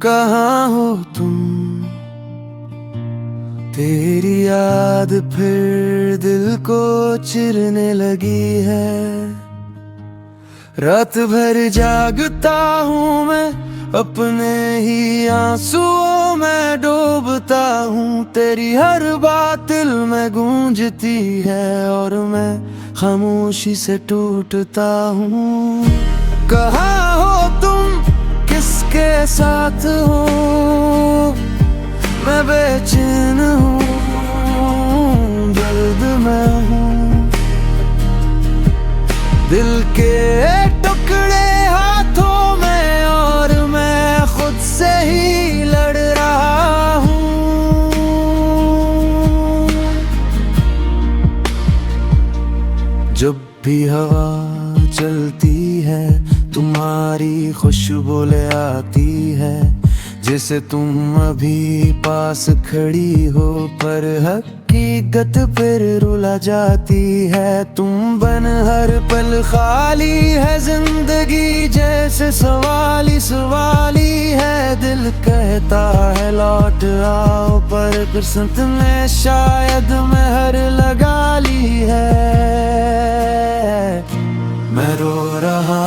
कहाँ हो तुम, तेरी याद फिर दिल को चिरने लगी है। रात भर जागता हूँ मैं, अपने ही आंसुओं में डूबता हूँ। तेरी हर बात दिल में गूंजती है और मैं खामोशी से टूटता हूँ। कहाँ हो तुम, किसके साथ हो, मैं बेचैन हूँ, दर्द में हूँ। दिल के टुकड़े हाथों में और मैं खुद से ही लड़ रहा हूँ। जब भी हवा चलती है तुम्हारी खुशबू ले आती है, जैसे तुम अभी पास खड़ी हो पर हकीकत फिर रुला जाती है। तुम बन हर पल खाली है जिंदगी, जैसे सवाली सवाली है। दिल कहता है लौट आओ पर किस्मत में शायद मेहर लगा ली है। मैं रो रहा,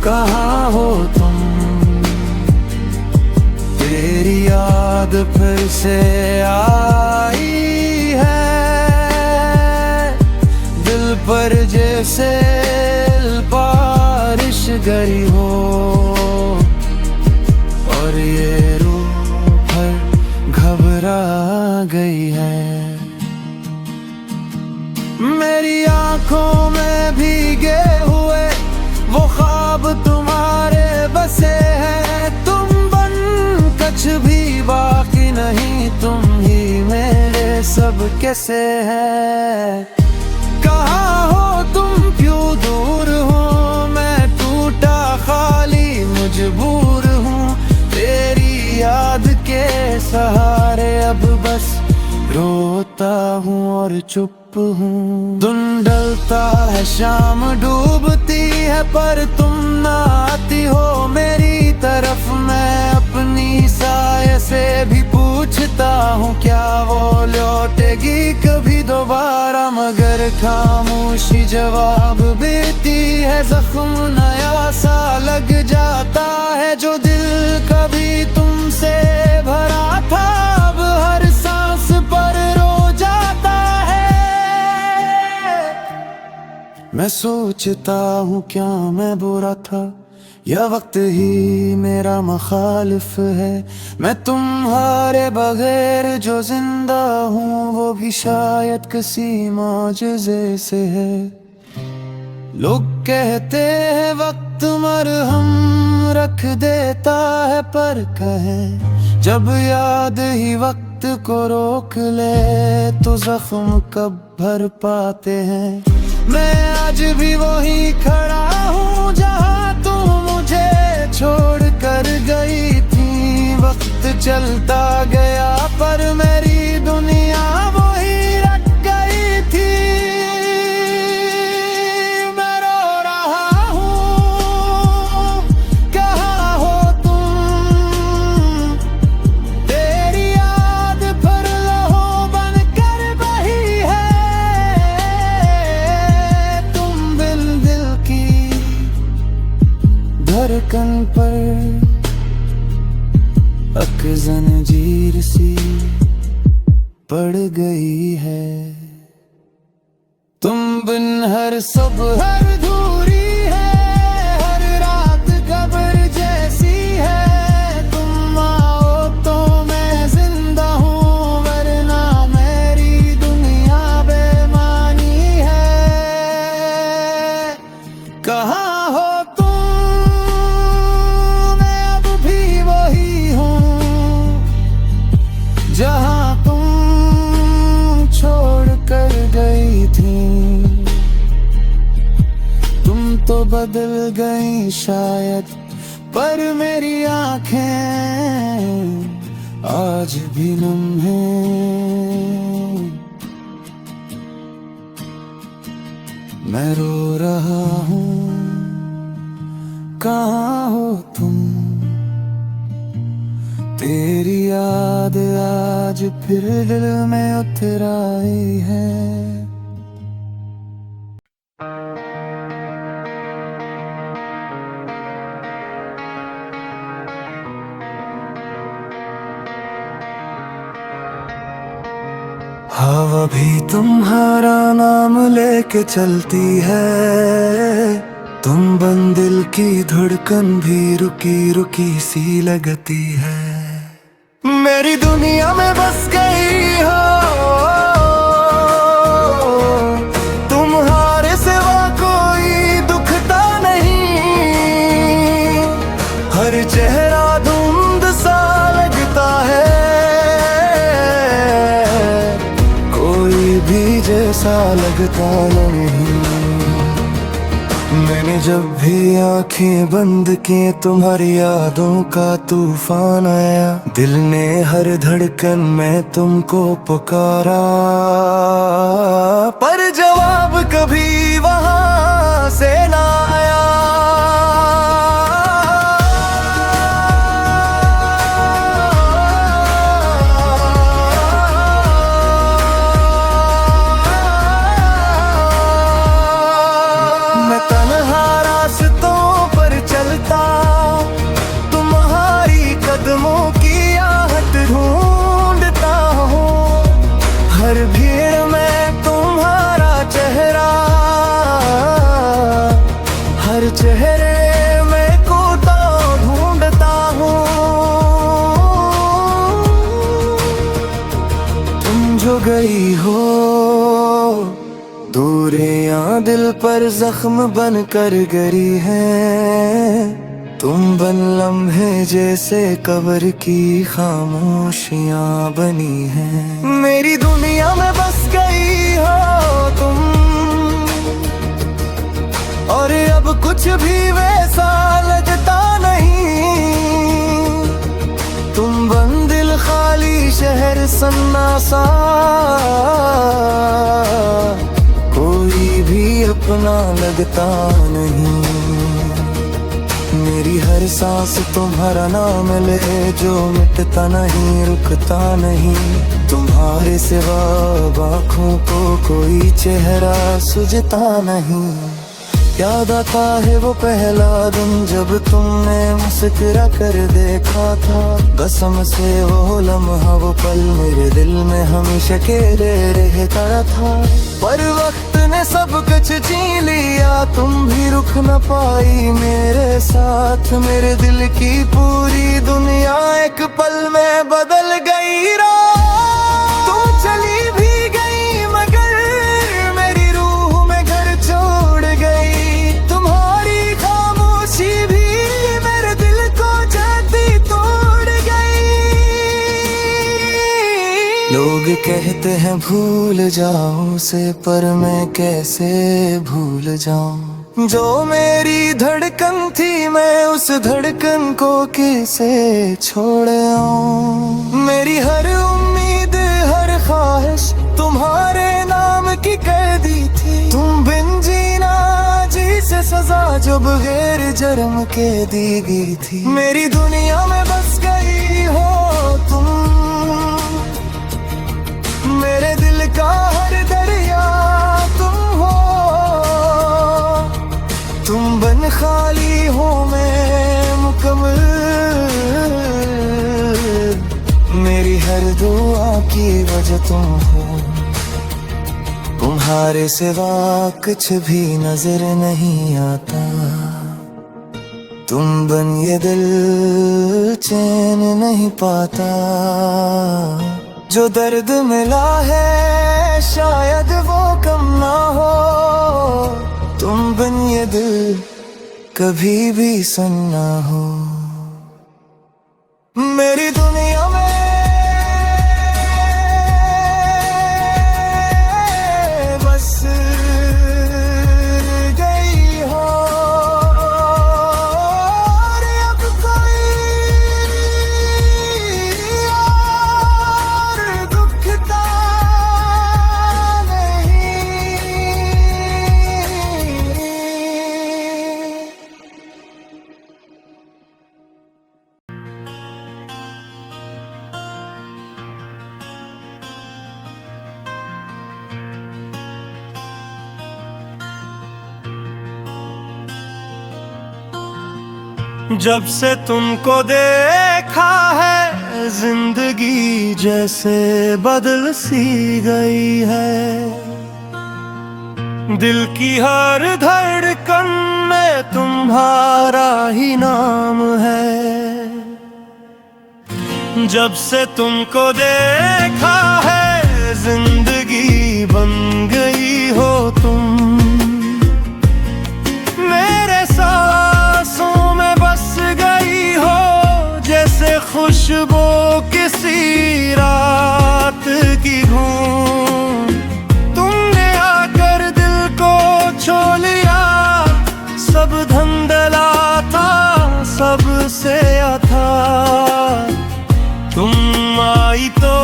कहाँ हो तुम, तेरी याद फिर से आई है। दिल पर जैसे बारिश गिरी हो और ये रूह भर घबरा गई है। मेरी आंखों में भीगे हुए वो ख्वाब तुम्हारे बसे हैं। तुम बन कुछ भी बाकी नहीं, तुम ही मेरे सब कैसे हैं। कहाँ हो तुम, क्यों दूर हो, मैं टूटा खाली मजबूर हूँ। तेरी याद के सहारे अब बस रोता हूँ और चुप हूँ। दिन ढलता है शाम डूबती है पर तुम ना आती हो मेरी तरफ। मैं अपनी साये से भी पूछता हूँ क्या वो लौटेगी कभी दोबारा, मगर खामोशी जवाब देती है। जख्म नया सा लग जाता है, जो दिल कभी तुमसे भरा था अब हर सांस पर रो जाता है। मैं सोचता हूँ क्या मैं बुरा था या वक्त ही मेरा मुखालिफ है। मैं तुम्हारे बगैर जो जिंदा हूँ वो भी शायद किसी मौजज़े से है। लोग कहते हैं वक्त मरहम रख देता है, पर कहें जब याद ही वक्त को रोक ले तो जख्म कब भर पाते हैं। मैं आज भी वही खड़ा हूँ जहाँ तुम मुझे छोड़ कर गई थी। वक्त चलता गया पर मेरी दुनिया वही रख गई थी। मैं रो रहा हूँ, कहाँ हो तुम, तेरी याद पर लहू बन कर बही है। तुम दिल की धड़कन पर अक जंजीर सी पड़ गई है। तुम बिन हर सुबह अधूरी है, हर रात कब्र जैसी है। तुम आओ तो मैं जिंदा हूँ वरना मेरी दुनिया बेमानी है। कहाँ हो तुम, मैं अब भी वही हूँ जहाँ तुम छोड़ कर गई थी। तुम तो बदल गई शायद पर मेरी आंखें आज भी नम हैं। मैं रो रहा हूँ, कहाँ हो तुम। तेरी याद आज फिर दिल में उतर आई है। हवा भी तुम्हारा नाम लेके चलती है, तुम बन दिल की धड़कन भी रुकी रुकी सी लगती है। मेरी दुनिया में बस गई हो, तुम्हारे सिवा कोई दुखता नहीं। हर चेहरा धुंध सा लगता है, कोई भी जैसा लगता नहीं। मैंने जब भी आंखें बंद की तुम्हारी यादों का तूफान आया। दिल ने हर धड़कन में तुमको पुकारा, पर जवाब कभी वहां से ना आया। हर भीड़ में तुम्हारा चेहरा, हर चेहरे में को तो ढूंढता हूँ। तुम जो गई हो, दूरियां दिल पर जख्म बन कर गिरी हैं। तुम बन लम्हे जैसे कब्र की खामोशियां बनी हैं। मेरी दुनिया में बस गई हो तुम, और अब कुछ भी वैसा लगता नहीं। तुम बन दिल खाली शहर सन्नासा, कोई भी अपना लगता नहीं। मेरी हर सांस तुम्हारा नाम ले, जो मिटता नहीं रुकता नहीं। तुम्हारे सिवा आँखों को कोई चेहरा सुझता नहीं। याद आता है वो पहला दिन जब तुमने मुस्कुरा कर देखा था। कसम से वो लम्हा वो पल मेरे दिल में हमेशा अकेले रहता था। पर वक्त ने सब कुछ छीन लिया, तुम भी रुक न पाई मेरे साथ। मेरे दिल की पूरी दुनिया एक पल में बदल गई। रात तुम चली भी गई, मगर मेरी रूह में घर छोड़ गई। तुम्हारी खामोशी भी मेरे दिल को जाती तोड़ गई। लोग कहते हैं भूल जाओ उसे, पर मैं कैसे भूल जाऊं। जो मेरी धड़कन थी मैं उस धड़कन को कैसे छोड़ आऊं। मेरी हर उम्मीद हर ख्वाहिश तुम्हारे नाम की कर दी थी। तुम बिन जीना जी से सजा जो बगैर जन्म के दी गई थी। मेरी दुनिया में बस गई हो तुम, मेरे दिल का हर दरिया तुम हो। तुम बन खाली हो मैं मुकम्मल, मेरी हर दुआ की वजह तुम हो। तुम्हारे सिवा कुछ भी नजर नहीं आता। तुम बन ये दिल चैन नहीं पाता। जो दर्द मिला है शायद वो कम ना हो। तुम बिन ये दिल कभी भी सुनना हो। मेरी दुनिया में बस गई हो, और अब कोई और दुखता नहीं। जब से तुमको देखा है जिंदगी जैसे बदल सी गई है। दिल की हर धड़कन में तुम्हारा ही नाम है। जब से तुमको देखा है जिंदगी बन गई हो तुम। मेरे सांसों में बस गई हो जैसे खुशबू किसी रात की घूम। तुमने आकर दिल को छू लिया, सब धंधला था सबसे था। तुम आई तो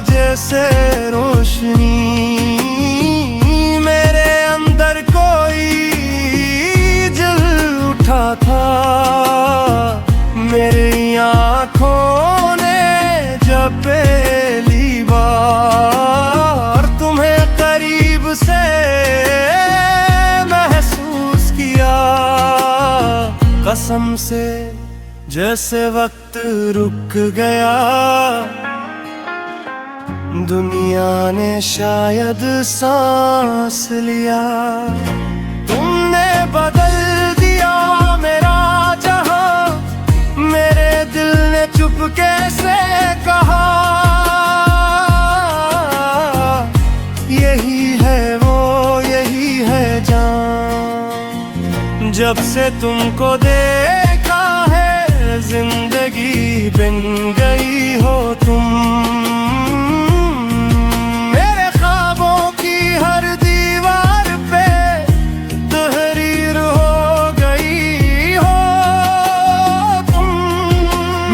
जैसे रोशनी, मेरे अंदर कोई जल उठा था। मेरी आँखों ने जब पहली बार तुम्हें करीब से महसूस किया, कसम से जैसे वक्त रुक गया। दुनिया ने शायद सांस लिया। तुमने बदल दिया मेरा जहां, मेरे दिल ने चुपके से कहा यही है वो, यही है जान। जब से तुमको देखा है जिंदगी बन गई हो तुम। मेरे ख्वाबों की हर दीवार पे तहरीर हो गई हो तुम।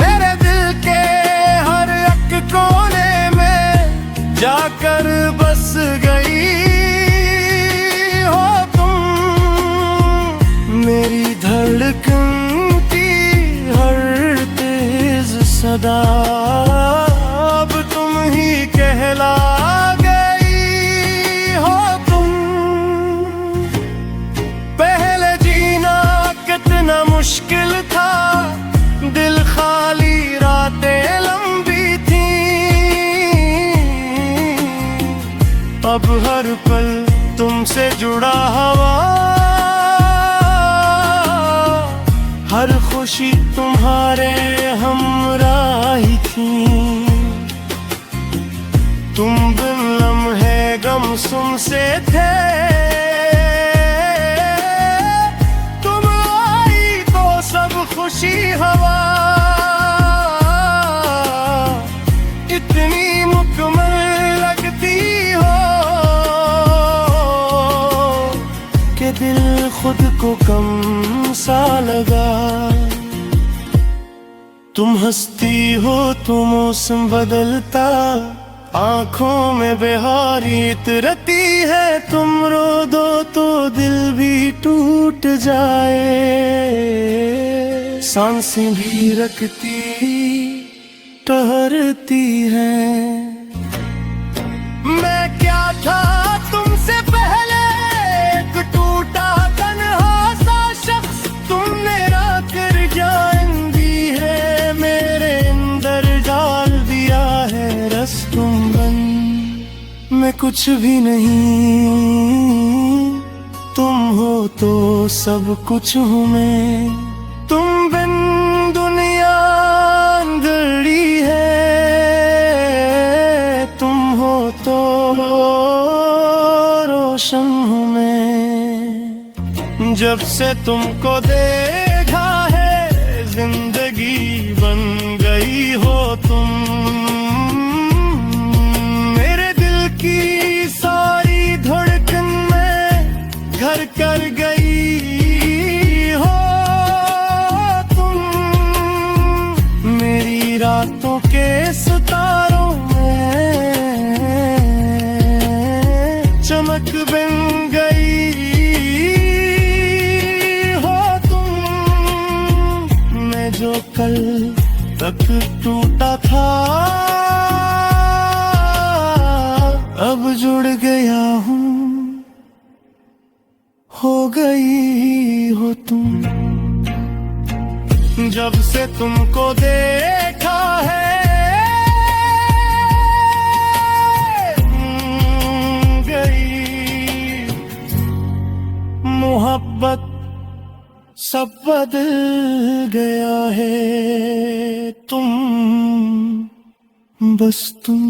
मेरे दिल के हर एक कोने में जाकर बस गई हो तुम। मेरी धड़कन सदा अब तुम ही कहला गई हो तुम। पहले जीना कितना मुश्किल था, दिल खाली रातें लंबी थी। अब हर पल तुमसे जुड़ा हवा, हर खुशी तुम्हारे हमराही थी। तुम बिन लम्हे गम सुन से थे, तुम आई तो सब खुशी हवा। इतनी मुकम्मल लगती हो कि दिल खुद को कम सा लगा। तुम हंसती हो तो मौसम बदलता, आंखों में बहारी उतरती है। तुम रो दो तो दिल भी टूट जाए, सांसें भी रखती ठहरती हैं। मैं क्या था तुमसे पहले, एक टूटा तन्हा सा शख्स। तुमने राकर जान दी है, मेरे अंदर डाल दिया है रस। तुम बन मैं कुछ भी नहीं, तुम हो तो सब कुछ हूँ मैं। तुम बिन दुनिया अंधेरी है, तुम हो तो रोशन हूँ मैं। जब से तुमको देखा है जिंदगी बन गई हो तुम। मेरे दिल की सारी धड़कन में घर कर गई हो तुम। मेरी रातों के सितारों में चमक बन गई हो तुम। मैं जो कल तक टूटा था, अब जुड़ गया हूँ, हो गई हो तुम। जब से तुमको देखा है गई मोहब्बत, सब बदल गया है। तुम, बस तुम।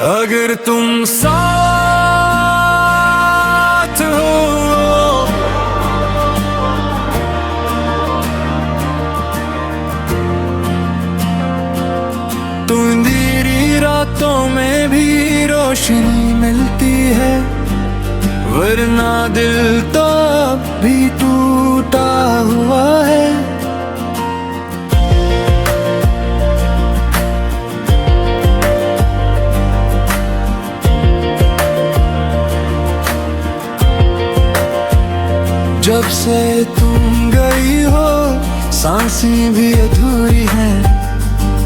अगर तुम साथ हो तो अंधेरी रातों में भी रोशनी मिलती है, वरना दिल तो अब भी टूटा हुआ है। जब से तुम गई हो सांसें भी अधूरी हैं,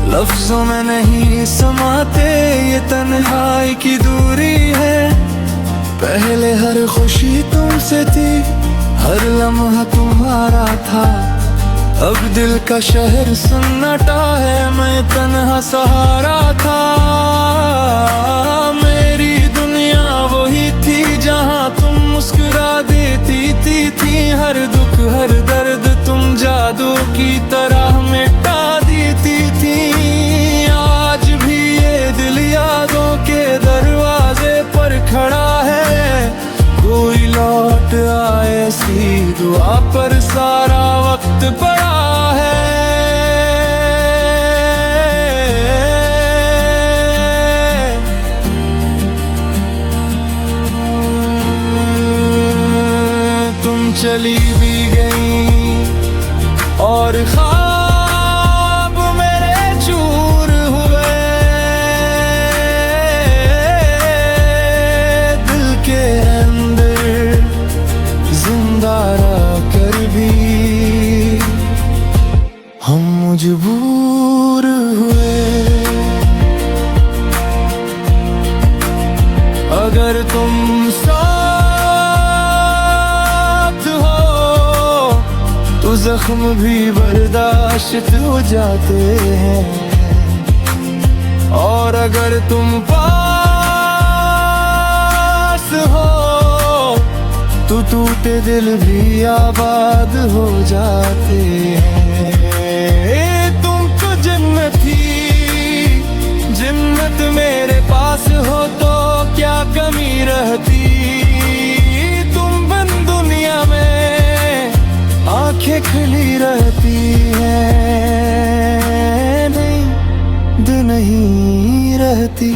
लफ्जों में नहीं समाते ये तन्हाई की दूरी है। पहले हर खुशी तुमसे थी, हर लम्हा तुम्हारा था, अब दिल का शहर सन्नाटा है, मैं तन्हा सहारा था। मेरी दुनिया वही थी जहाँ तुम मुस्कुरा देती थी, हर दुख हर दर्द तुम जादू की तरह मिटा देती थी। आज भी ये दिल यादों के दरवाजे पर खड़ा है, कोई लौट आए ऐसी दुआ पर सारा वक्त पड़ा है। तुम चली भी गई और ख्वाब मेरे चूर हुए, दिल के अंदर जिंदा रहकर भी हम मजबूर हुए। अगर तुम साथ हो तो जख्म भी बर्दाश्त हो जाते हैं, और अगर तुम पास हो तो टूटे दिल भी आबाद हो जाते हैं। तुम तो जन्नती, जन्नत मेरे पास हो तो क्या कमी रहती। तुम बिन दुनिया में आंखें खुली रहती हैं, नहीं दिन नहीं रहती।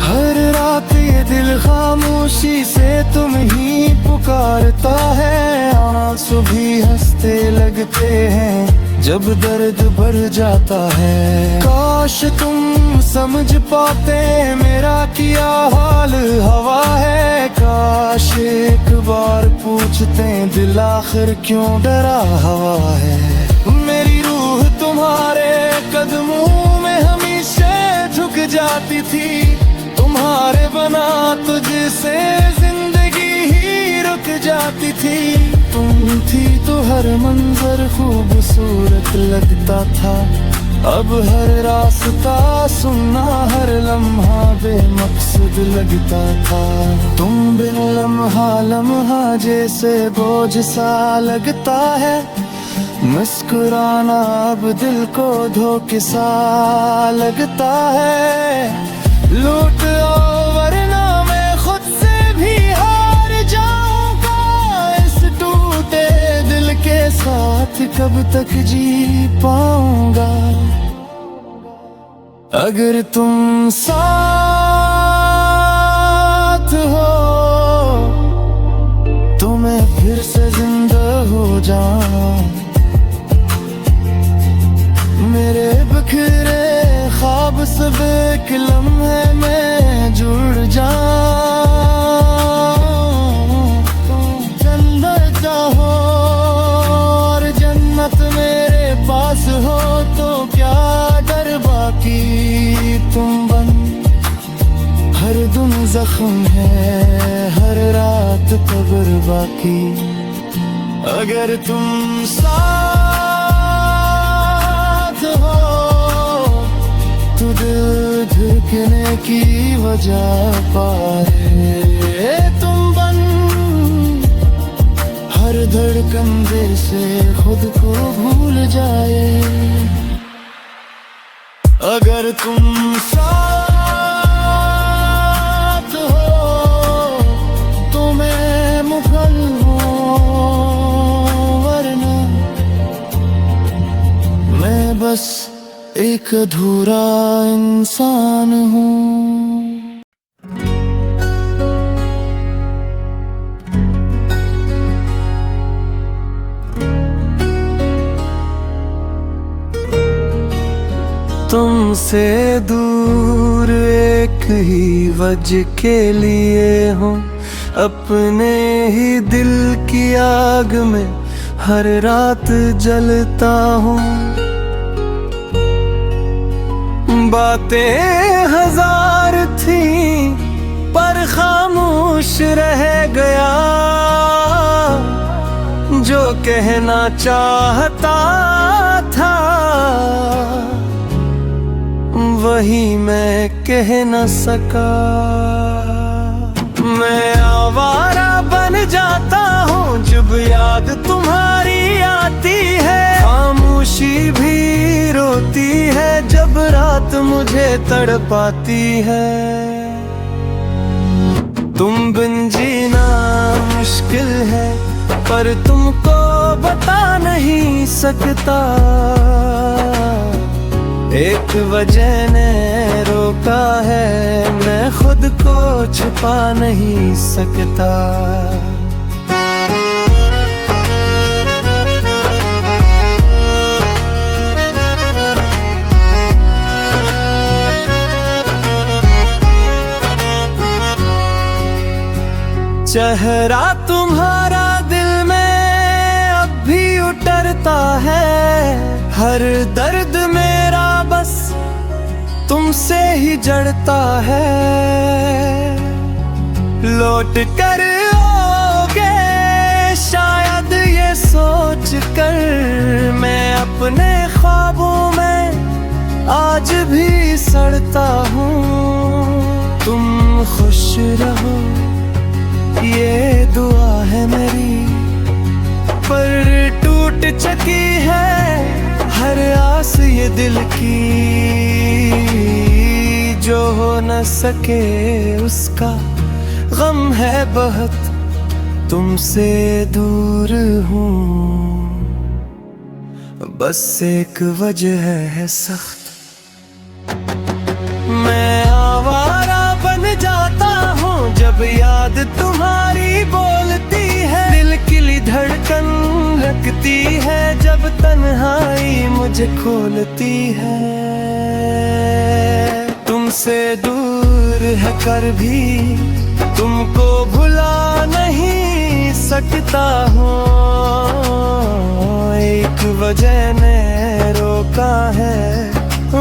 हर रात ये दिल खामोशी से तुम ही पुकारता है, आंसू भी हंसते लगते हैं जब दर्द बढ़ जाता है। काश तुम समझ पाते मेरा किया हाल हवा है, काश एक बार पूछते दिल आखिर क्यों डरा हवा है। मेरी रूह तुम्हारे कदमों में हमेशा झुक जाती थी, तुम्हारे बना तुझसे जिंदगी ही रुक जाती थी। तुम थी तो हर मंजर खूबसूरत लगता था, अब हर रास्ता सुनना हर लम्हा बेमकसद लगता था। तुम बिन लम्हा लम्हा जैसे बोझ सा लगता है, मुस्कुराना अब दिल को धोखे सा लगता है। लूट वरना मैं खुद से भी हार जाऊंगा, इस टूटे दिल के साथ कब तक जी पाऊंगा। अगर तुम साथ हो तो मैं फिर से जिंदा हो जाऊं, मेरे बिखरे ख्वाब सब एक लम्हे में जुड़ जाऊं। जन्नत चाहो और जन्नत मेरे पास हो तो क्या डर बाकी। तुम बन जख्म है हर रात कब्र बाकी। अगर तुम साथ हो तो दिल धड़कने की वजह पाए। तुम बन हर धड़कन से खुद को भूल जाए। अगर तुम साथ हो तो मैं मुगल हूँ, वरना मैं बस एक अधूरा इंसान हूँ। तुमसे दूर एक ही वजह के लिए हूँ, अपने ही दिल की आग में हर रात जलता हूँ। बातें हजार थी पर खामोश रह गया, जो कहना चाहता था वही मैं कह न सका। मैं आवारा बन जाता हूँ जब याद तुम्हारी आती है, खामोशी भी रोती है जब रात मुझे तड़पाती है। तुम बिन जीना मुश्किल है पर तुमको बता नहीं सकता। एक वजह ने रोका है, मैं खुद को छुपा नहीं सकता। चेहरा तुम्हारा दिल में अब भी उतरता है, हर दर्द मेरा बस तुमसे ही जड़ता है। लौट कर आओगे शायद ये सोच कर, मैं अपने ख्वाबों में आज भी सड़ता हूँ। तुम खुश रहो ये दुआ है मेरी, पर टूट चुकी है हर आस ये दिल की। जो हो न सके उसका गम है बहुत, तुमसे दूर हूँ बस एक वजह है सख्त। मैं आवारा बन जाता हूँ जब याद तुम्हारी बोलती है, दिल की धड़कन लगती है जब तन्हाई मुझे खोलती है। तुमसे दूर है कर भी तुमको भुला नहीं सकता हूँ, एक वजह ने रोका है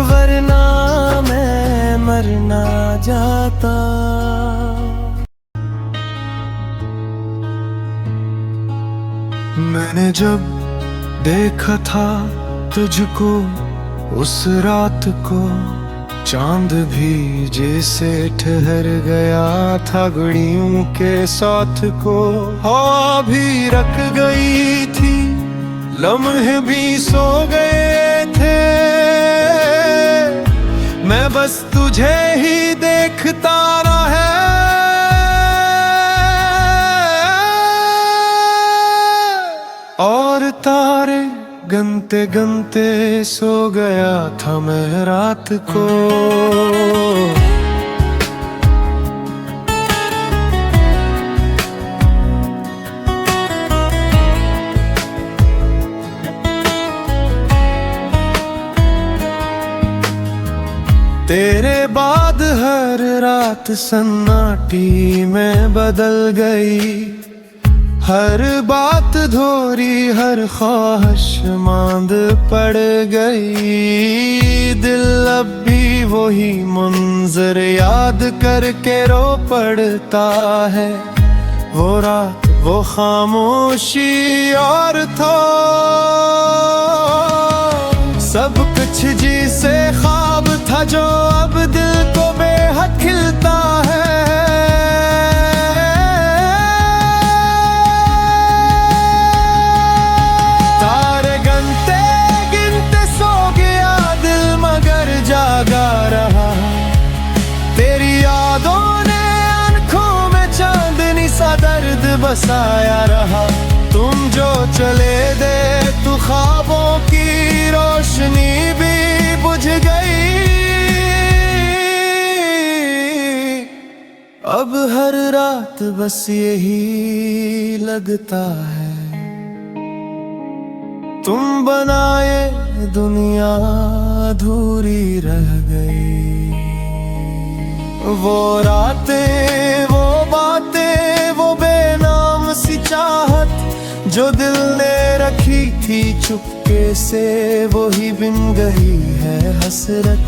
वरना मैं मर ना जाता। मैंने जब देखा था तुझको उस रात को, चांद भी जैसे ठहर गया था घड़ियों के साथ को। हवा भी रख गई थी लम्हे भी सो गए थे, मैं बस तुझे ही देखता रहा। और तारे गनते गनते सो गया था मैं रात को। तेरे बाद हर रात सन्नाटी में बदल गई, हर बात धोरी, हर ख्वाहिश मांद पड़ गई। दिल अब भी वही मंजर याद करके रो पड़ता है। वो रात, वो खामोशी और था सब कुछ जिसे ख्वाब था, जो अब दिल को बेहद खिलता है। तारे गिनते गिनते सो गया दिल, मगर जागा रहा। तेरी यादों ने आंखों में चांदनी सा दर्द बसाया रहा। तुम जो चले दे तू ख्वाबों की रोशनी भी बुझ गई। अब हर रात बस यही लगता है, तुम बनाए दुनिया अधूरी रह गई। वो रातें, वो बातें, वो बेनाम सी चाहत जो दिल ने रखी थी चुपके से, वो ही बिन गई है हसरत।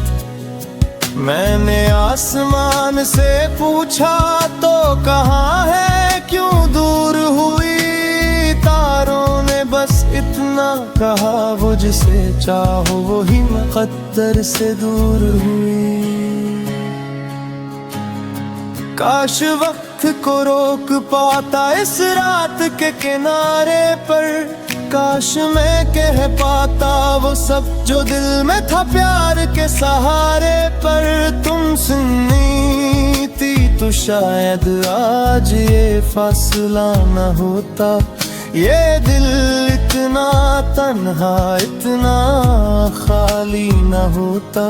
मैंने आसमान से पूछा तो कहाँ है, क्यों दूर हुई। तारों ने बस इतना कहा, वो जिसे चाहो वो ही मुक़द्दर से दूर हुई। काश वक्त को रोक पाता इस रात के किनारे पर। काश मैं कह पाता वो सब जो दिल में था प्यार के सहारे पर। तुम सुननी थी तो शायद आज ये फासला न होता। ये दिल इतना तन्हा, इतना खाली न होता।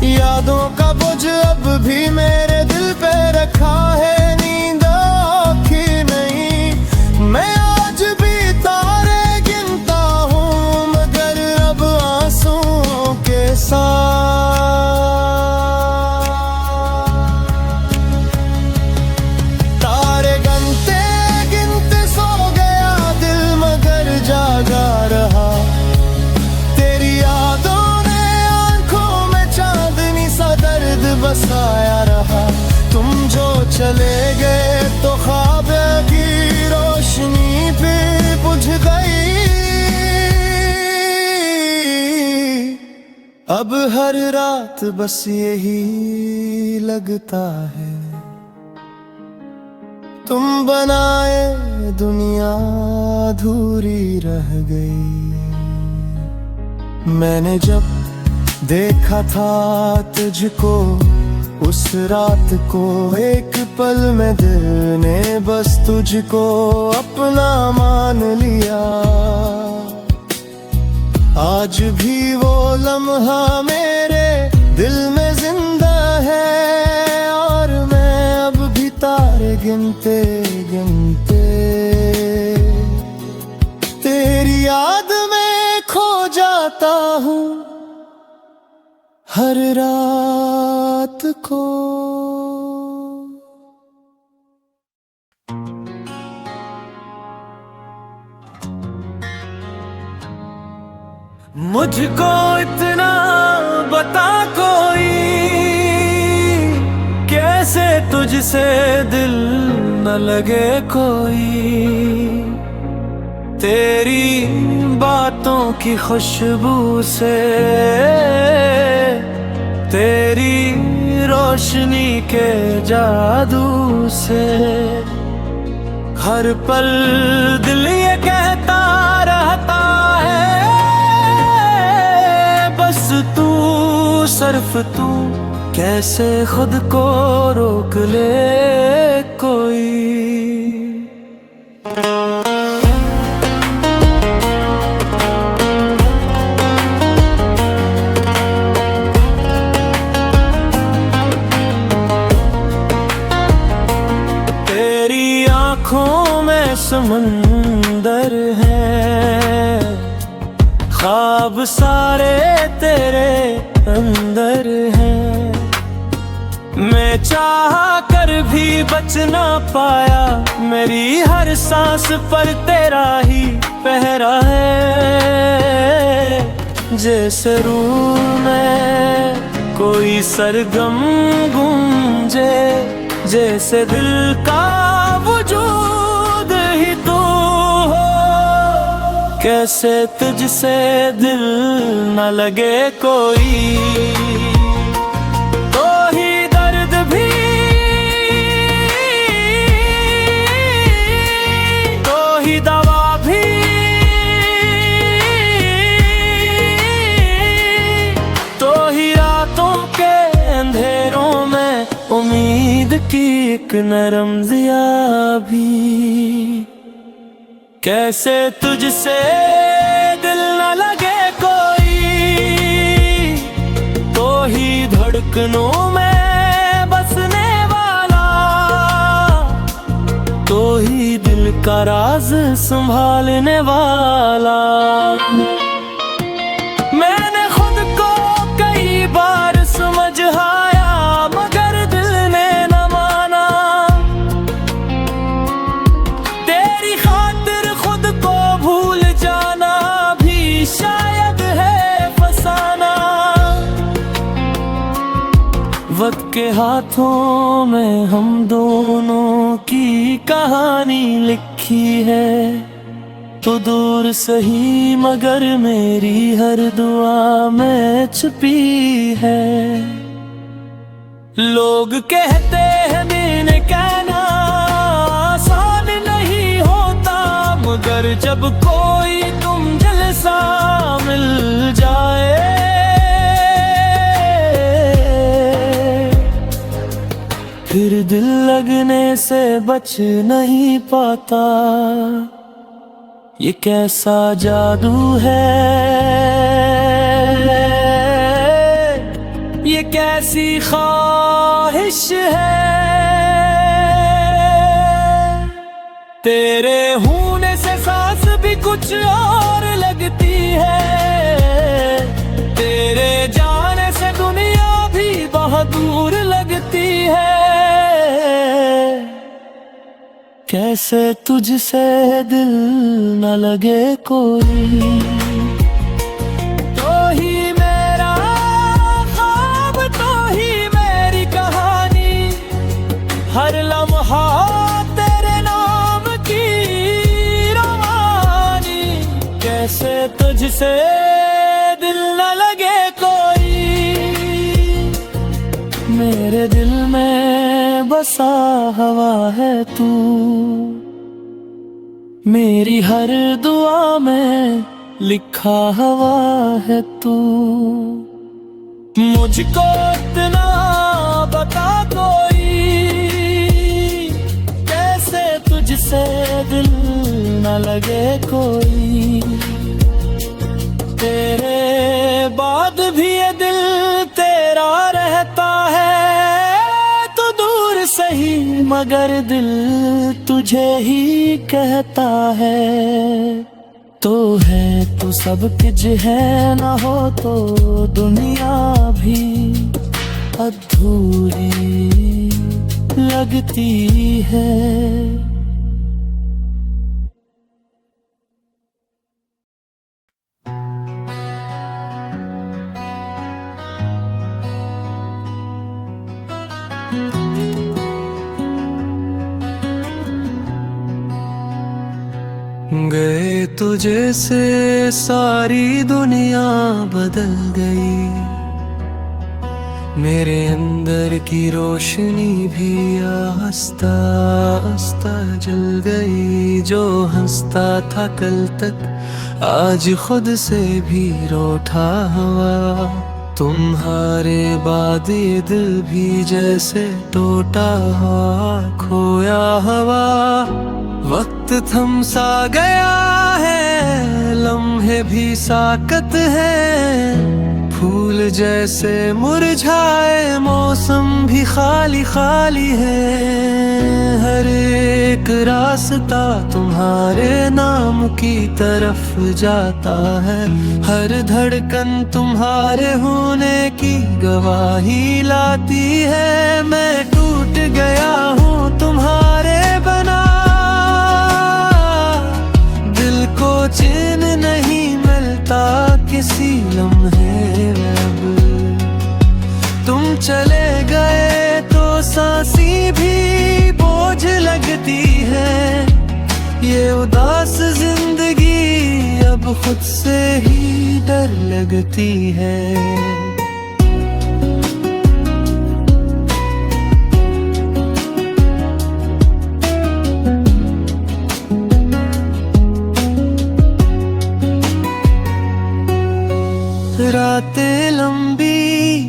यादों का बोझ अब भी मेरे दिल पे रखा है, नींद आँखी नहीं। मैं आज भी तारे गिनता हूँ, मगर अब आंसुओं के साथ। तारे गिनते गिनते सो गया दिल, मगर जागा रहा। तेरी यादों दर्द बसाया रहा। तुम जो चले गए तो ख्वाब की रोशनी भी बुझ गई। अब हर रात बस यही लगता है, तुम बनाए दुनिया अधूरी रह गई। मैंने जब देखा था तुझको उस रात को, एक पल में दिल ने बस तुझको अपना मान लिया। आज भी वो लम्हा मेरे दिल में जिंदा है, और मैं अब भी तारे गिनते गिनते तेरी याद में खो जाता हूँ हर रात को। मुझको इतना बता कोई, कैसे तुझसे दिल न लगे कोई। तेरी बातों की खुशबू से, तेरी रोशनी के जादू से, हर पल दिल ये कहता रहता है, बस तू, सिर्फ तू। कैसे खुद को रोक ले कोई। आँखों में समंदर है, ख्वाब सारे तेरे अंदर हैं। मैं चाहा कर भी बच ना पाया, मेरी हर सांस पर तेरा ही पहरा है। जैसे रूह में कोई सरगम गूंजे, जैसे दिल का वजूद ही तू हो। कैसे तुझसे दिल न लगे कोई, तो ही दर्द भी, तो ही दवा भी, तो ही रातों के अंधेरों में उम्मीद की एक नरम ज़िया भी। कैसे तुझसे दिल न लगे कोई, तो ही धड़कनों में बसने वाला, तो ही दिल का राज संभालने वाला। मैंने खुद को कई बार समझाया, मगर दिल ने न माना। तेरी खातिर खुद को भूल जाना भी शायद है फसाना। वक्त के हाथों में हम दोनों की कहानी लिखी है, तो दूर सही मगर मेरी हर दुआ में छुपी है। लोग कहते हैं मैंने कहना आसान नहीं होता, मगर जब कोई तुम जैसा मिल जाए, फिर दिल लगने से बच नहीं पाता। ये कैसा जादू है, ये कैसी ख्वाहिश है। तेरे होने से सांस भी कुछ और लगती है, तेरे जाने से दुनिया भी बहुत दूर लगती है। कैसे तुझसे दिल न लगे कोई, तो ही मेरा ख्वाब, तो ही मेरी कहानी। हर लम्हा तेरे नाम की रवानी। कैसे तुझसे दिल न लगे कोई, मेरे दिल में बसा हवा है तू। मेरी हर दुआ में लिखा हवा है तू। मुझको इतना बता कोई, कैसे तुझसे दिल न लगे कोई। तेरे बाद भी ये दिल तेरा रहता है, तो दूर सही मगर दिल तुझे ही कहता है। तो है तो सब कुछ है, ना हो तो दुनिया भी अधूरी लगती है। गए तुझे से सारी दुनिया बदल गई, मेरे अंदर की रोशनी भी आस्ता आस्ता जल गई। जो हंसता था कल तक आज खुद से भी रूठा हुआ, तुम्हारे बाद ये दिल भी जैसे टूटा हुआ खोया हुआ। वक्त थम सा गया है, लम्हे भी साकत है, फूल जैसे मुरझाए मौसम भी खाली खाली है। हर एक रास्ता तुम्हारे नाम की तरफ जाता है। हर धड़कन तुम्हारे होने की गवाही लाती है। मैं टूट गया हूँ तुम्हारे बना, दिल को चैन नहीं मिलता किसी लम्हे अब। तुम चले गए तो सांसी भी बोझ लगती है। ये उदास जिंदगी अब खुद से ही डर लगती है। रातें लंबी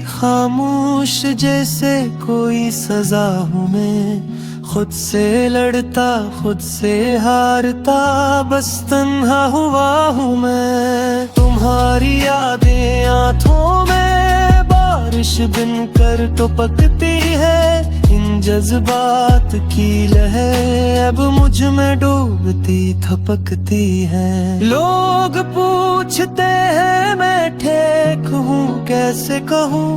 खामोश जैसे कोई सजा हूँ मैं। खुद से लड़ता खुद से हारता बस तन्हा हुआ हूँ मैं। तुम्हारी यादें आँखों में बारिश बिन कर टपकती है। इन जज्बात की लहर अब मुझ में डूबती थपकती है। लोग पूछते हैं मैं ठीक हूँ कैसे कहूँ,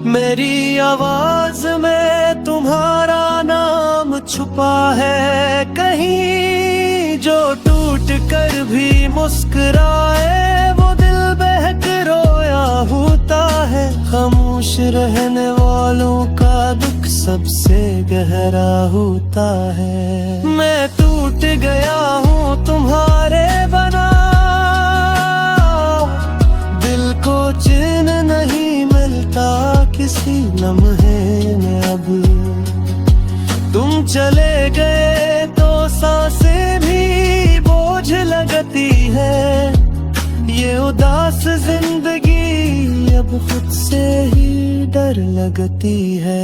मेरी आवाज में तुम्हारा नाम छुपा है कहीं। जो टूट कर भी मुस्कुराए वो दिल बहक रोया होता है। खामोश रहने वालों का दुख सबसे गहरा होता है। मैं टूट गया हूँ तुम्हारे बना, दिल को चैन नहीं मिलता किसी लम्हे में अब। तुम चले गए तो सांसें भी बोझ लगती है। ये उदास जिंदगी अब खुद से ही डर लगती है।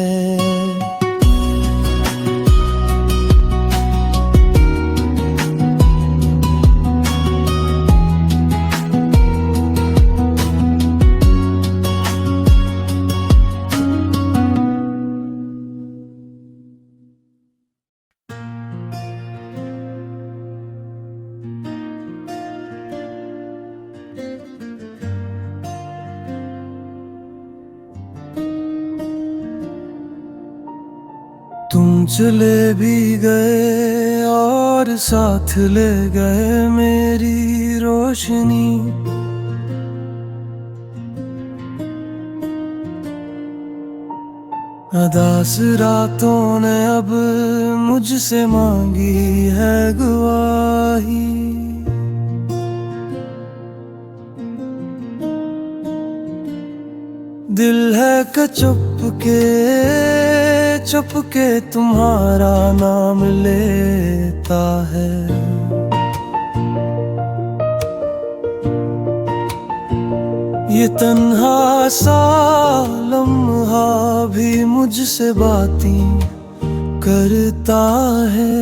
तुम चले भी गए और साथ ले गए मेरी रोशनी। अदास रातों ने अब मुझसे मांगी है गवाही। दिल है कि चुपके तुम्हारा नाम लेता है। ये तन्हा सा लम्हा भी मुझसे बातें करता है।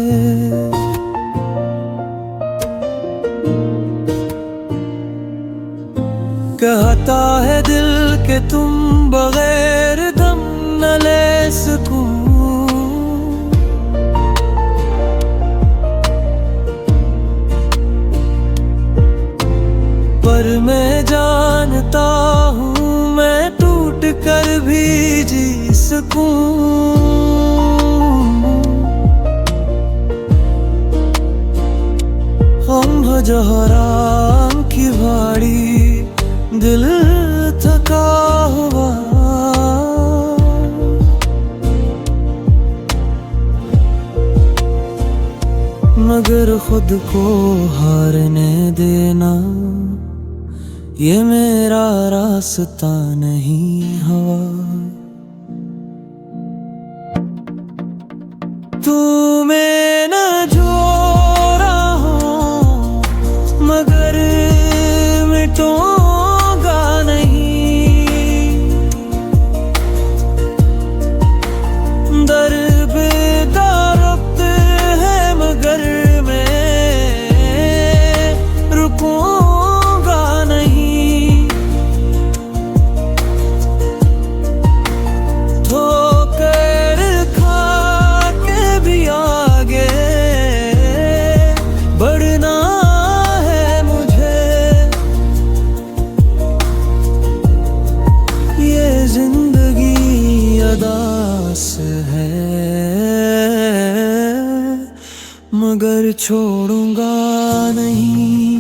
कहता है दिल के तुम बगैर दम न ले सकूं। पर मैं जानता हूँ मैं टूट कर भी जी सकूं। हम हजारां की भाड़ी दिल थका हुआ। मगर खुद को हारने देना ये मेरा रास्ता नहीं हवा। तू मैं न जोड़ा हूँ मगर मिटूंगा नहीं। दर बेदार वक्त है मगर मैं रुकूंगा नहीं। मगर छोड़ूंगा नहीं।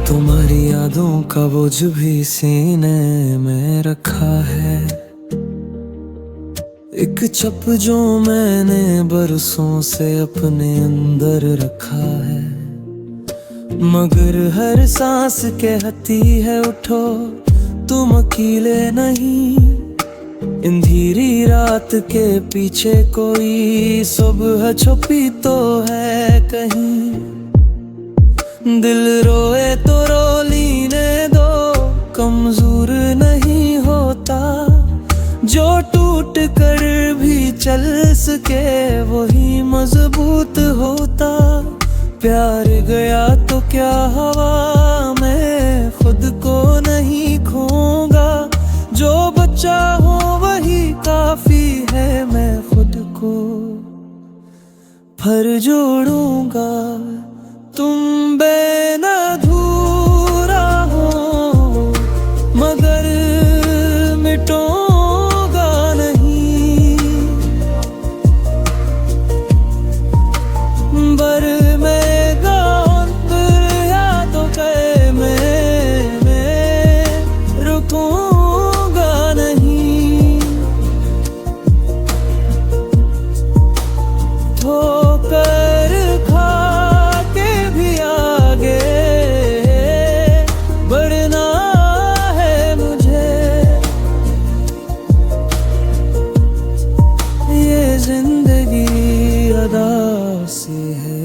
तुम्हारी यादों का बोझ भी सीने में रखा है, एक छप जो मैंने बरसों से अपने अंदर रखा है। मगर हर सांस कहती है उठो तुम अकेले नहीं। अंधेरी रात के पीछे कोई सुबह छुपी तो है कहीं। दिल रोए तो रो लेने दो, कमजोर नहीं होता। जो टूट कर भी चल सके वही मजबूत होता। प्यार गया तो क्या हवा में खुद को नहीं खोऊंगा। जो बचा हो वही काफी है, मैं खुद को फिर जोड़ूंगा। तुम बिन अधूरा हो मगर मिटोगा नहीं। बर में गांत यादों के मैं रुकूंगा नहीं। ठोकर खा जिंदगी अदा से है,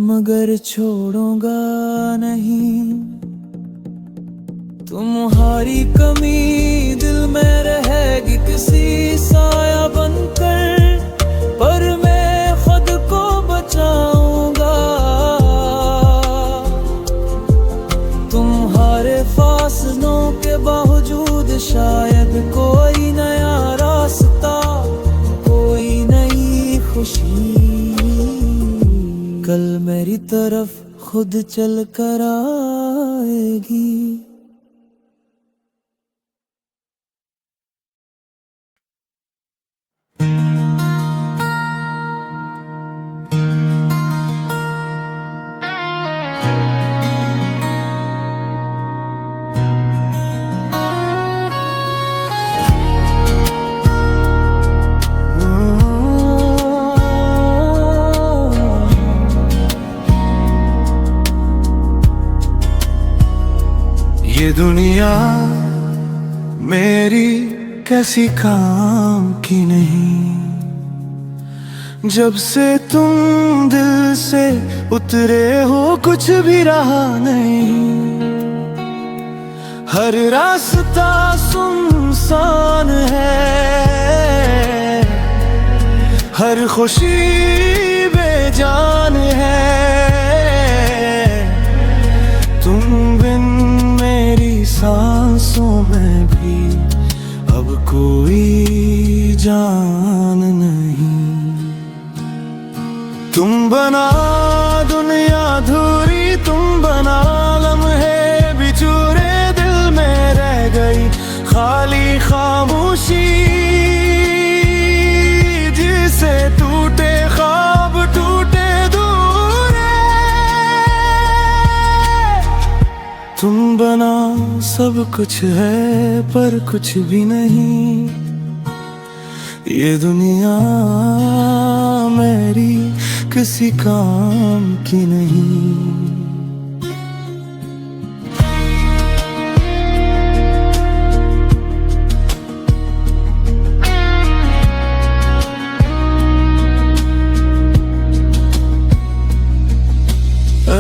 मगर छोड़ूंगा नहीं। तुम्हारी कमी दिल में रहेगी किसी साया बनकर, पर मैं खुद को बचाऊंगा। तुम्हारे फासलों के बावजूद शायद कोई नया रास्ता, कोई नई खुशी कल मेरी तरफ खुद चल कर आएगी। ये दुनिया मेरी कैसी काम की नहीं। जब से तुम दिल से उतरे हो कुछ भी रहा नहीं। हर रास्ता सुनसान है, हर खुशी बेजान है। तुम बिन मेरी सांसों में भी अब कोई जान नहीं। तुम बना दुनिया अधूरी, तुम बना लम्हे बिछुरे। दिल में रह गई खाली खामोशी, जिसे टूटे ख्वाब टूटे दूर। तुम बना सब कुछ है पर कुछ भी नहीं। ये दुनिया मेरी किसी काम की नहीं।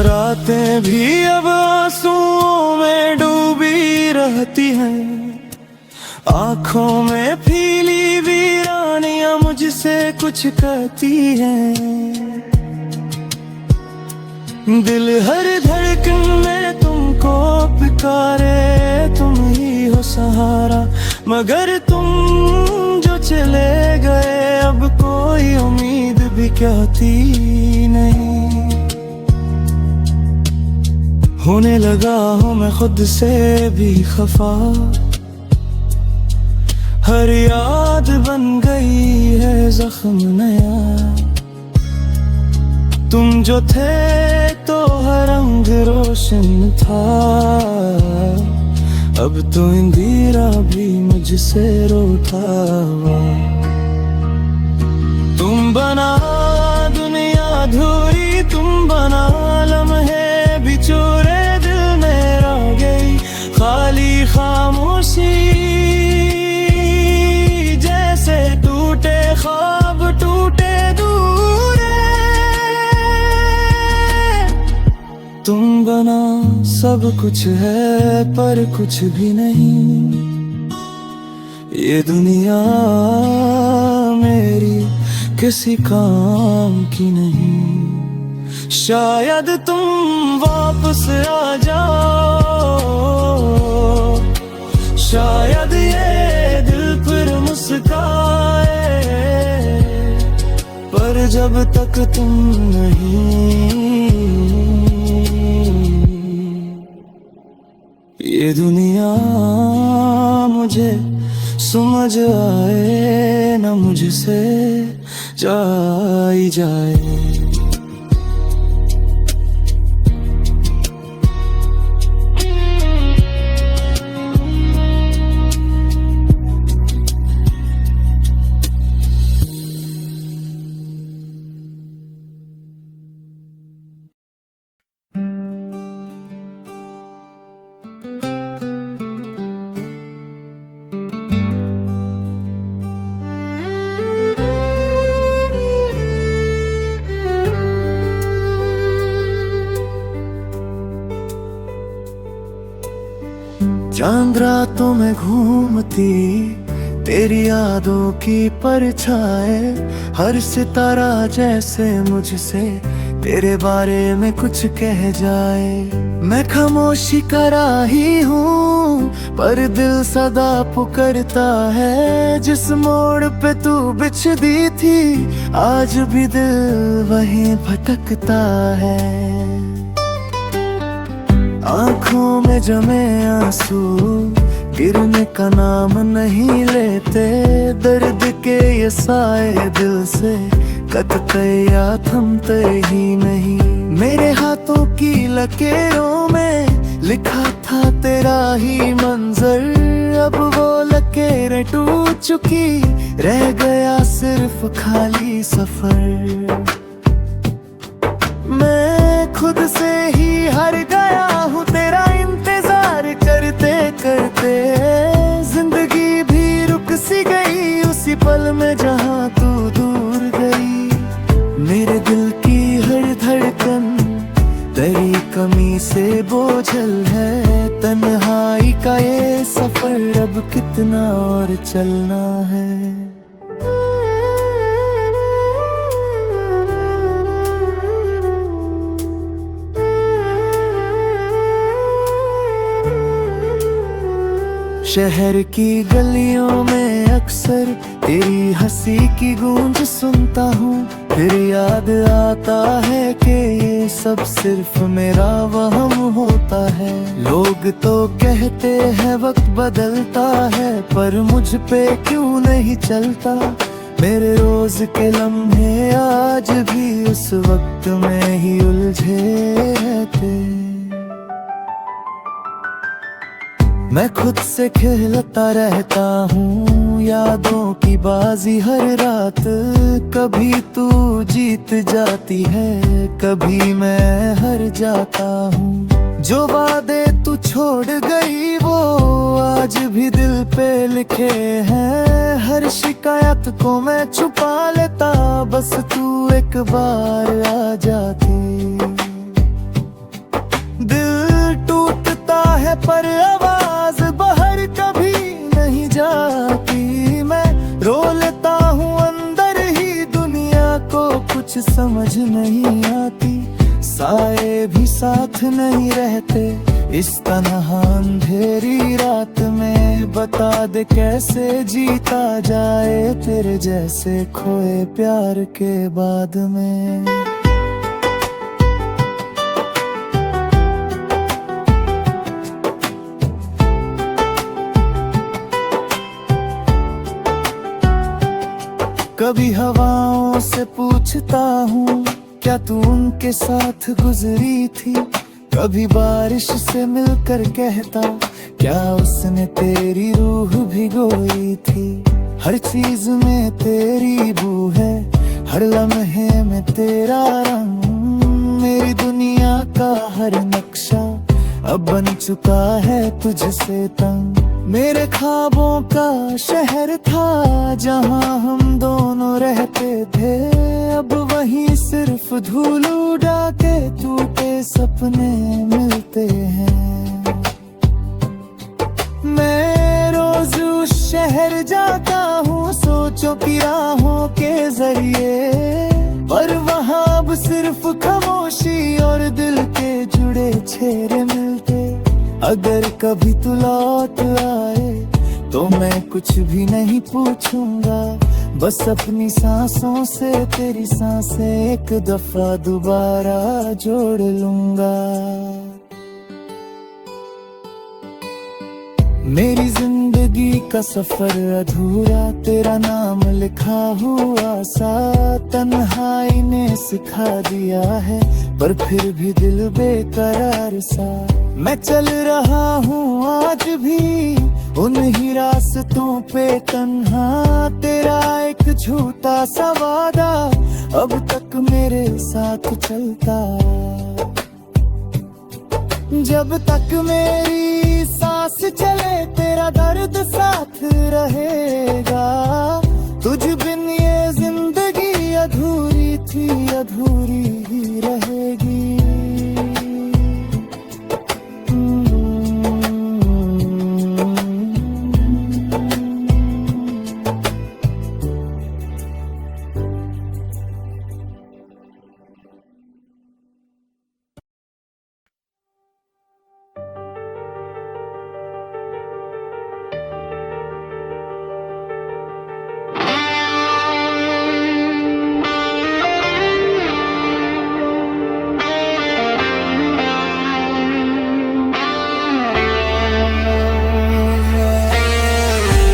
रातें भी अब आंसुओं में डूबी रहती हैं। आँखों में पीली वीरानियां मुझसे कुछ कहती हैं। दिल हर धड़कन में तुमको पुकारे, तुम ही हो सहारा। मगर तुम जो चले गए, अब कोई उम्मीद भी क्या थी नहीं। होने लगा हूँ मैं खुद से भी खफा, हर याद बन गई है जख्म नया। तुम जो थे तो हर रंग रोशन था, अब तो अंधेरा भी मुझसे रोता हुआ। तुम बना दुनिया अधूरी, तुम बना लम्हे बिछोरे, दिल में रह गई खाली खामोशी। जैसे टूटे ख्वाब टूटे दूर, तुम बना सब कुछ है पर कुछ भी नहीं। ये दुनिया मेरी किसी काम की नहीं। शायद तुम वापस आ जाओ, शायद ये दिल फिर मुस्काए, पर जब तक तुम नहीं, ये दुनिया मुझे समझ आए न मुझसे जाई जाए। चांद रातों में घूमती तेरी यादों की परछाए, हर सितारा जैसे मुझसे तेरे बारे में कुछ कह जाए। मैं खामोशी करा ही हूँ पर दिल सदा पुकारता है। जिस मोड़ पे तू बिछदी थी आज भी दिल वहीं भटकता है। आँखों में जमे आंसू गिरने का नाम नहीं लेते, दर्द के ये साए दिल से कतते या थमते ही नहीं। मेरे हाथों की लकीरों में लिखा था तेरा ही मंजर, अब वो लकीरें टूट चुकी रह गया सिर्फ खाली सफर। मैं खुद से ही हार गया हूँ तेरा इंतजार करते करते, जिंदगी भी रुक सी गई उसी पल में जहाँ तू दूर गई। मेरे दिल की हर धड़कन तेरी कमी से बोझल है, तन्हाई का ये सफर अब कितना और चलना है। शहर की गलियों में अक्सर तेरी हंसी की गूंज सुनता हूँ, फिर याद आता है कि ये सब सिर्फ मेरा वहम होता है। लोग तो कहते हैं वक्त बदलता है पर मुझ पे क्यों नहीं चलता। मेरे रोज के लम्हे आज भी उस वक्त में ही उलझे थे। मैं खुद से खेलता रहता हूँ यादों की बाजी हर रात, कभी तू जीत जाती है कभी मैं हार जाता हूँ। जो वादे तू छोड़ गई वो आज भी दिल पे लिखे हैं, हर शिकायत को मैं छुपा लेता बस तू एक बार आ जाती। दिल टूटता है पर आवाज बाहर कभी नहीं जाती। मैं रो लेता हूँ अंदर ही दुनिया को कुछ समझ नहीं आती। साए भी साथ नहीं रहते इस तन्हा अंधेरी रात में। बता दे कैसे जीता जाए तेरे जैसे खोए प्यार के बाद में। कभी हवाओं से पूछता हूँ क्या तू उनके साथ गुजरी थी। कभी बारिश से मिलकर कहता क्या उसने तेरी रूह भिगोई थी। हर चीज में तेरी बू है, हर लम्हे में तेरा रंग। मेरी दुनिया का हर नक्शा अब बन चुका है तुझसे तंग। मेरे ख्वाबों का शहर था जहाँ हम दोनों रहते थे, अब वहीं सिर्फ धूल उड़ा के टूटे सपने मिलते हैं। मैं रोज उस शहर जाता हूँ सोचों की राहों के जरिए, पर वहाँ अब सिर्फ खामोशी और दिल के जुड़े छेड़े मिलते। अगर कभी तू लौट आए तो मैं कुछ भी नहीं पूछूंगा, बस अपनी सांसों से तेरी सांसें एक दफा दोबारा जोड़ लूंगा। मेरी जिंदगी का सफर अधूरा तेरा नाम लिखा हुआ सा। तन्हाई ने सिखा दिया है पर फिर भी दिल बेकरार सा। मैं चल रहा हूँ आज भी उन ही रास्तों पे तन्हा। तेरा एक झूठा सा वादा अब तक मेरे साथ चलता। जब तक मेरी सांस चले तेरा दर्द साथ रहेगा। तुझ बिन ये जिंदगी अधूरी थी, अधूरी ही रहेगी।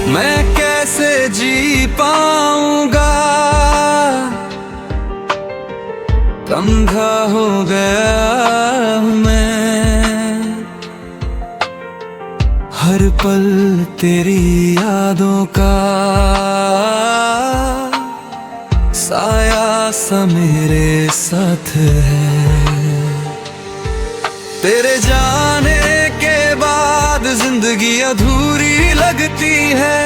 मैं कैसे जी पाऊंगा, तन्हा हो गया हूं मैं। हर पल तेरी यादों का साया सा मेरे साथ है। तेरे जाने के बाद जिंदगी अधूरी लगती है।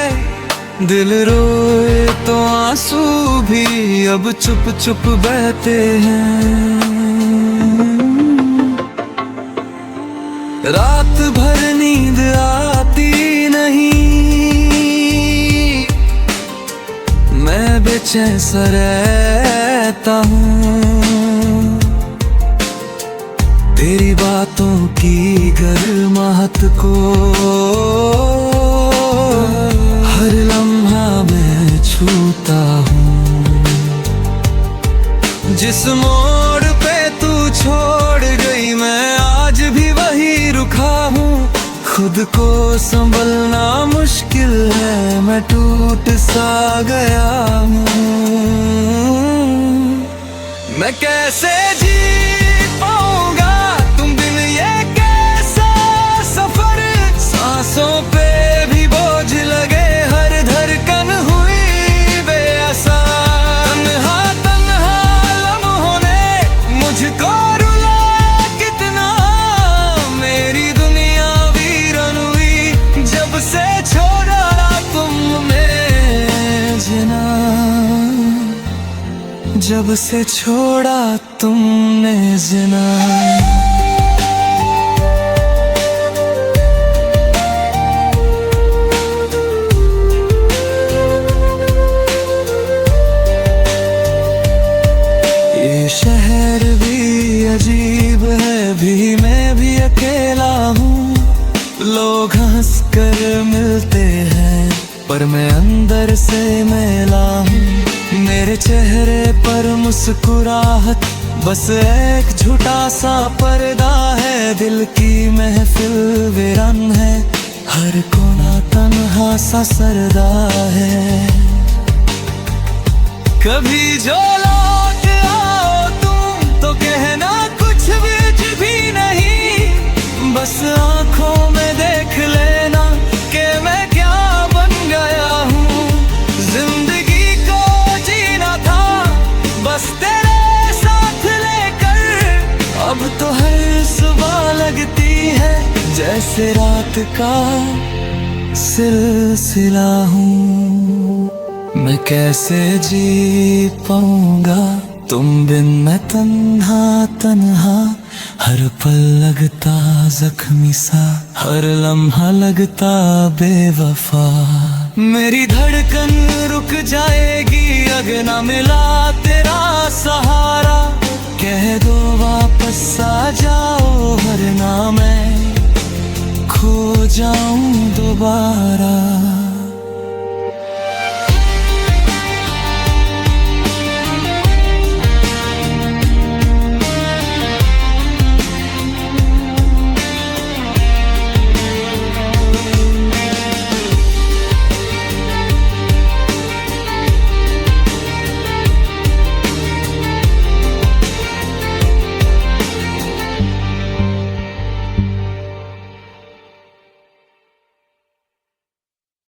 दिल रोए तो आंसू भी अब चुप चुप बहते हैं। रात भर नींद आती नहीं, मैं बेचैन सा रहता हूँ। तेरी बातों की गर्माहट को हर लम्हा मैं छूता हूँ। जिस मोड़ पे तू छोड़ गई मैं आज भी वही रुका हूँ। खुद को संभलना मुश्किल है, मैं टूट सा गया हूँ। मैं कैसे जी पाऊंगा तुम बिन ये कैसा सफर। सांसों पे भी बोझ लगे, हर धड़कन हुई बेअसर। तन्हा तन्हा लम्हों ने मुझको रुलाया कितना। मेरी दुनिया वीरान हुई जब से छोड़ा तुमने जिना। जब से छोड़ा तुमने जिना। ये शहर भी अजीब पर मैं अंदर से मैला हूँ। मेरे चेहरे पर मुस्कुराहट बस एक झूठा सा पर्दा है। दिल की महफिल वीरान है, हर कोना तन्हा सा सरदा है। कभी जो लौट आओ तुम तो कहना कुछ भी नहीं, बस आंखों में देख लेना कि मैं क्या बन गया हूँ। जिंदगी को जीना था बस तेरे साथ लेकर, अब तो हर सुबह लगती है जैसे रात का सिलसिला हूँ। मैं कैसे जी पाऊंगा तुम बिन, मैं तन्हा तन्हा, हर पल लगता जख्मी सा, हर लम्हा लगता बेवफा। मेरी धड़कन रुक जाएगी अगर ना मिला तेरा